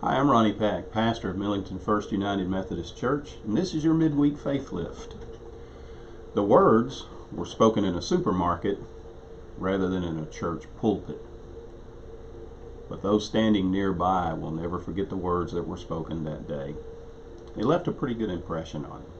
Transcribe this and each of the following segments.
Hi, I'm Ronnie Pack, pastor of Millington First United Methodist Church, and this is your Midweek FaithLift. The words were spoken in a supermarket rather than in a church pulpit. But those standing nearby will never forget the words that were spoken that day. They left a pretty good impression on them.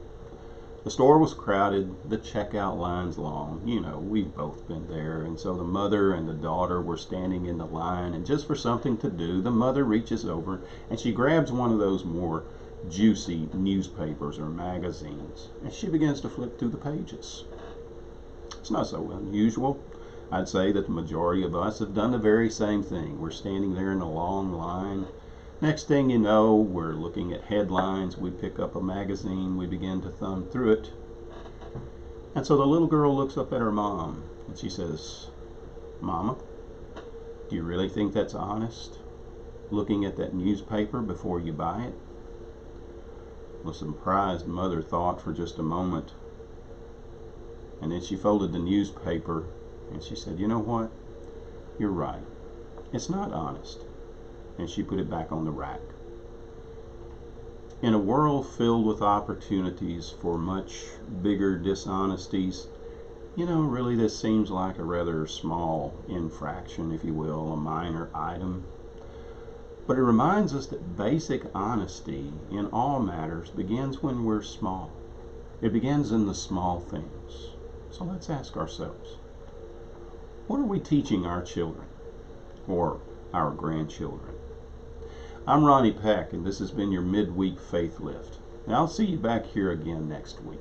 The store was crowded, the checkout lines long. You know, we've both been there. And so the mother and the daughter were standing in the line, and just for something to do, the mother reaches over and she grabs one of those more juicy newspapers or magazines, and she begins to flip through the pages. It's not so unusual. I'd say that the majority of us have done the very same thing. We're standing there in a long line. Next thing you know, we're looking at headlines. We pick up a magazine, we begin to thumb through it. And so the little girl looks up at her mom and she says, "Mama, do you really think that's honest? Looking at that newspaper before you buy it?" The surprised mother thought for just a moment, and then she folded the newspaper and she said, "You know what? You're right. It's not honest." And she put it back on the rack. In a world filled with opportunities for much bigger dishonesties, really this seems like a rather small infraction, if you will, a minor item. But it reminds us that basic honesty in all matters begins when we're small. It begins in the small things. So let's ask ourselves, what are we teaching our children or our grandchildren? I'm Ronnie Peck, and this has been your Midweek Faith Lift. And I'll see you back here again next week.